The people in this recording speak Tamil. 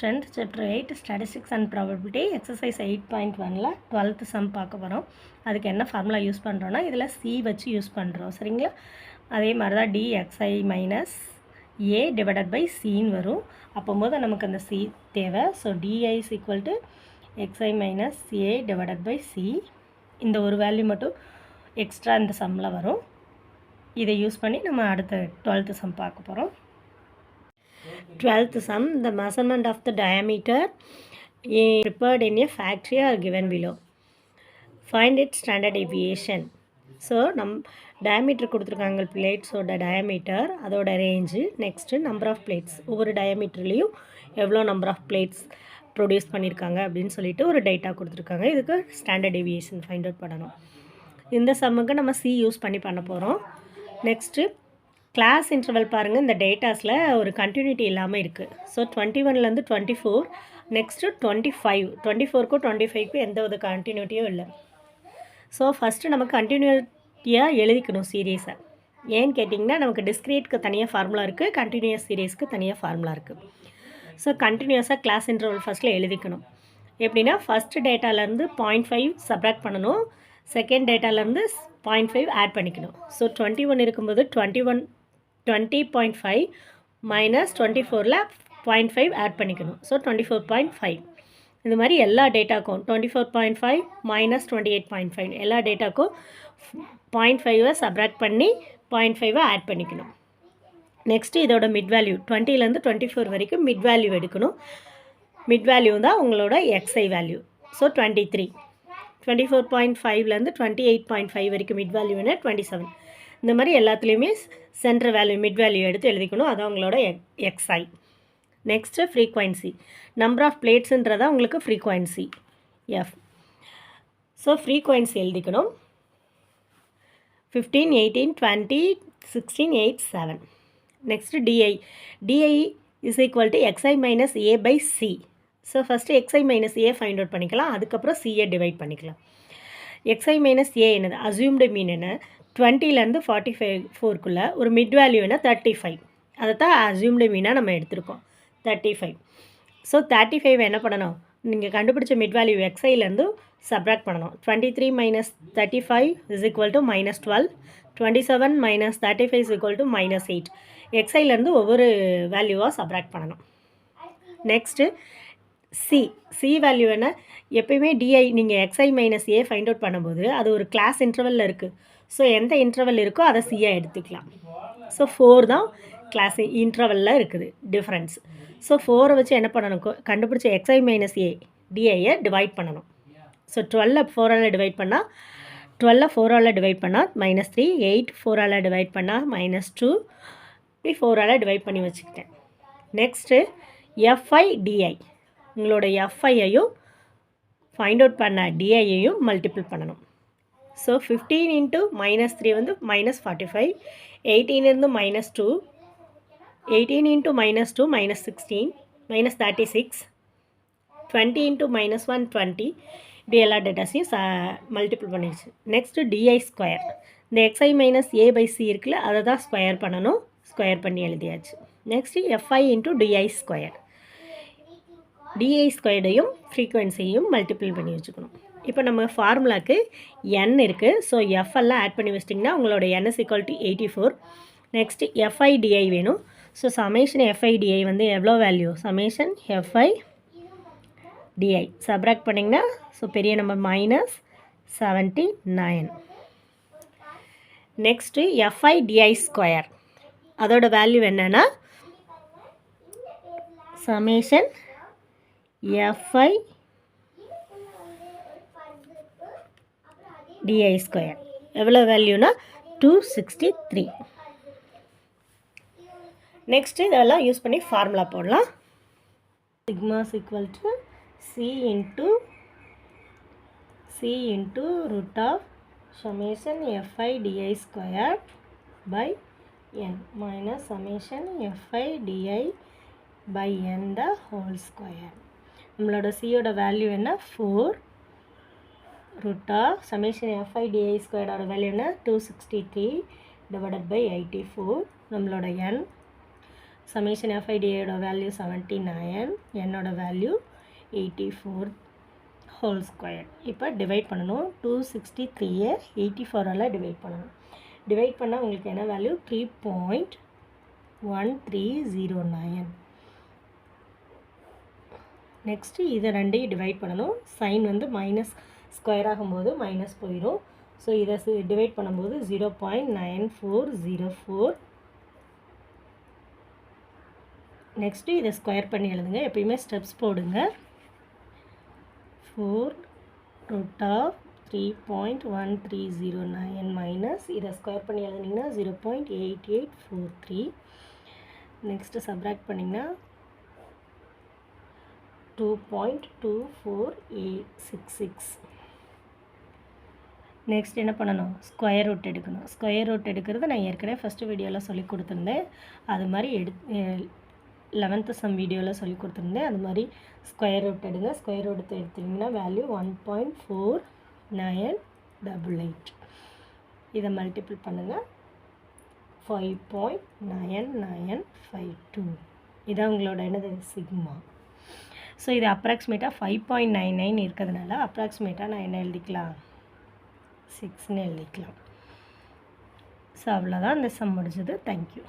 10th chapter 8 statistics and probability exercise 8.1ல 12th sum பார்க்க போகிறோம். அதுக்கு என்ன ஃபார்முலா யூஸ் பண்ணுறோன்னா இதில் சி வச்சு யூஸ் பண்ணுறோம். சரிங்களா? அதே மாதிரி தான் dxi minus a divided by சின்னு வரும். அப்போது நமக்கு அந்த சி தேவை. So di is equal to xi minus a divided by c. இந்த ஒரு வேல்யூ மட்டும் எக்ஸ்ட்ரா இந்த சம்மில் வரும். இதை யூஸ் பண்ணி நம்ம அடுத்த 12th sum பார்க்க போகிறோம். 12th sum, the measurement of the diameter prepared in a factory are given below. Find its standard deviation. So, diameter கொடுத்துருக்காங்க பிளேட்ஸோட diameter, அதோட range, next number of plates, ஒவ்வொரு டயமீட்டர்லேயும் எவ்வளோ நம்பர் ஆஃப் பிளேட்ஸ் ப்ரொடியூஸ் பண்ணியிருக்காங்க அப்படின்னு சொல்லிட்டு ஒரு டேட்டா கொடுத்துருக்காங்க. இதுக்கு ஸ்டாண்டர்ட் டேவியேஷன் ஃபைண்ட் அவுட் பண்ணணும். இந்த சம்முக்கு நம்ம சி யூஸ் பண்ண போகிறோம். நெக்ஸ்ட்டு கிளாஸ் இன்டர்வல் பாருங்கள். இந்த டேட்டாஸில் ஒரு கண்டினியூட்டி இல்லாமல் இருக்குது. ஸோ 21லேருந்து 24, நெக்ஸ்ட்டு 25, 24க்கும் 25க்கும் எந்த ஒரு கண்டினியூட்டியும் இல்லை. ஸோ ஃபஸ்ட்டு நம்ம கண்டினியூட்டியாக எழுதிக்கணும் சீரீஸை. ஏன்னு கேட்டிங்கன்னா நமக்கு டிஸ்க்ரீட்க்கு தனியாக ஃபார்முலா இருக்குது, கண்டினியூஸ் சீரீஸ்க்கு தனியாக ஃபார்முலா இருக்குது. ஸோ கண்டினியூஸாக கிளாஸ் இன்டர்வல் ஃபஸ்ட்டில் எழுதிக்கணும். எப்படின்னா ஃபஸ்ட்டு டேட்டாலேருந்து 0.5 சப்ராக்ட் பண்ணணும், செகண்ட் டேட்டாலேருந்து 0.5 ஆட் பண்ணிக்கணும். ஸோ 21 இருக்கும்போது 20.5 மைனஸ் 24ல் 0.5 ஆட் பண்ணிக்கணும். ஸோ 24.5. இந்த மாதிரி எல்லா டேட்டாக்கும் 24.5 மைனஸ் 28.5 எல்லா டேட்டாக்கும் 0.5 சப்ராக்ட் பண்ணி 0.5 ஆட் பண்ணிக்கணும். நெக்ஸ்ட்டு இதோட மிட் வேல்யூ 20லேருந்து 24 வரைக்கும் மிட் வேல்யூ எடுக்கணும். மிட் வேல்யூ தான் உங்களோட எக்ஸ்ஐ வேல்யூ. ஸோ 23. 24.5லேருந்து 28.5 வரைக்கும் மிட் வேல்யூன்னா 27. இந்த மாதிரி எல்லாத்துலேயுமே சென்டர் வேல்யூ மிட் வேல்யூ எடுத்து எழுதிக்கணும். அதான் உங்களோட x i. Next frequency, number of பிளேட்ஸுன்றதா உங்களுக்கு ஃப்ரீக்வன்சி எஃப். ஸோ ஃப்ரீக்வன்சி எழுதிக்கணும். 15, 18, 20, 16, 8, 7. Next d i is equal to x i minus A by C. So first x i minus A find out பண்ணிக்கலாம், அதுக்கப்புறம் சிஏ டிவைட் பண்ணிக்கலாம். எக்ஸ்ஐ மைனஸ் ஏ என்னது, அசியூம்டு மீன் என்ன, 20லேருந்து 44க்குள்ளே ஒரு மிட் வேல்யூ என்ன 35. அதை தான் அசியூம்டு மீனாக நம்ம எடுத்திருக்கோம் 35. ஸோ 35 என்ன பண்ணணும், நீங்கள் கண்டுபிடிச்ச மிட் வேல்யூ எக்ஸ்ஐலேருந்து சப்ராக்ட் பண்ணணும். 23 minus 35 is equal to minus 12. 27 minus 35 is equal to minus 8. எக்ஸ்ஐலேருந்து ஒவ்வொரு வேல்யூவாக சப்ராக்ட் பண்ணணும். நெக்ஸ்ட்டு சி வேல்யூ என்ன, எப்பயுமே டிஐ நீங்கள் x i minus A find out பண்ணும்போது அது ஒரு கிளாஸ் இன்டர்வலில் இருக்குது. ஸோ எந்த இன்டர்வல் இருக்கோ அதை சியாக எடுத்துக்கலாம். ஸோ 4 தான் கிளாஸ் இன்டர்வலில் இருக்குது டிஃப்ரென்ஸ். ஸோ 4 வச்சு என்ன பண்ணணும், கண்டுபிடிச்ச எக்ஸ்ஐ மைனஸ் ஏ டிஐயை டிவைட் பண்ணணும். ஸோ 12 4ஆல் டிவைட் பண்ணால், 12 4ஆல் டிவைட் பண்ணால் மைனஸ் 3, 8 4ஆல் டிவைட் பண்ணால் மைனஸ் 2, இப்படி 4ஆல் டிவைட் பண்ணி வச்சுக்கிட்டேன். நெக்ஸ்ட்டு எஃப்ஐ டிஐ, உங்களோட எஃப்ஐயையும் ஃபைண்ட் அவுட் பண்ண டிஐயையும் மல்டிபிள் பண்ணணும். ஸோ 15 இன்ட்டு மைனஸ் 3 வந்து மைனஸ் 45, 18 இருந்து minus 2, 18 into minus 2 minus 16, minus 36, 20 into minus 1 20. இப்படி எல்லா டேட்டாஸையும் மல்டிபிள் பண்ணிடுச்சு. நெக்ஸ்ட்டு டிஐ ஸ்கொயர், இந்த x i minus A by c இருக்குல்ல, அதை தான் ஸ்கொயர் பண்ணணும். ஸ்கொயர் பண்ணி எழுதியாச்சு. Next f i into d i square, d i ஸ்கொயர்டையும் ஃப்ரீக்வன்சியையும் மல்டிபிள் பண்ணி வச்சுக்கணும். இப்போ நம்ம ஃபார்முலாவுக்கு n இருக்குது. ஸோ எஃப் எல்லாம் ஆட் பண்ணி வச்சிட்டிங்கன்னா உங்களோட n is equal to 84. Next f i d i வேணும். ஸோ சமேஷன் எஃப்ஐ டிஐ வந்து எவ்வளோ value, summation f i d i subtract பண்ணிங்கன்னா ஸோ பெரிய number minus 79. Next f i d i square, அதோட வேல்யூ என்னென்னா சமேஷன் எஃப்ஐ டிஐ ஸ்கொயர் எவ்வளோ வேல்யூனா 263. நெக்ஸ்ட்டு இதெல்லாம் யூஸ் பண்ணி ஃபார்முலா போடலாம். Sigma equal to C into root of summation f i d i square by N minus summation f i DI by n the whole square. நம்மளோட சியோட வேல்யூ என்ன 4 root of summation f i d i ஸ்கொயரோட வேல்யூ என்ன 263 டிவைடட் பை 84. நம்மளோட என் சமேஷன் FIDAயோட வேல்யூ 79, என்னோட வேல்யூ 84 ஹோல் ஸ்கொயர். இப்போ டிவைட் பண்ணணும். 263 84ஆல் டிவைட் பண்ணணும். டிவைட் பண்ணால் உங்களுக்கு என்ன வேல்யூ 3.1309. நெக்ஸ்ட்டு இதை ரெண்டையும் டிவைட் பண்ணணும். சைன் வந்து மைனஸ் ஸ்கொயர் ஆகும்போது மைனஸ் போயிடும். ஸோ இதை டிவைட் பண்ணும்போது 0.9404. நெக்ஸ்ட்டு இதை ஸ்கொயர் பண்ணி எழுதுங்க. எப்பயுமே ஸ்டெப்ஸ் போடுங்க. 4√3.1309 மைனஸ் இதை ஸ்கொயர் பண்ணி எழுதுனீங்கன்னா 0.8843. நெக்ஸ்ட்டு சப்ராக்ட் பண்ணிங்கன்னா 2.2466. நெக்ஸ்ட் என்ன பண்ணணும்? ஸ்கொயர் ரூட் எடுக்கணும். ஸ்கொயர் ரூட் எடுக்கிறது நான் ஏற்கனவே ஃபஸ்ட்டு வீடியோவில் சொல்லி கொடுத்துருந்தேன். அது மாதிரி 11th சம் வீடியோவில் சொல்லி கொடுத்துருந்தேன். அது மாதிரி ஸ்கொயர் ரூட் எடுங்க. ஸ்கொயர் ரூட் எடுத்திங்கன்னா வேல்யூ 1.4988. இதை மல்டிபிள் பண்ணுங்கள். 5.9952. இதான் உங்களோட என்னது சிக்மா. ஸோ இது அப்ராக்சிமேட்டாக 5.99 இருக்கிறதுனால அப்ராக்சிமேட்டாக நான் என்ன எழுதிக்கலாம்? 6ன்னு எழுதிக்கலாம். ஸோ அவ்வளோதான் இந்த சம் முடிஞ்சது. தேங்க்யூ.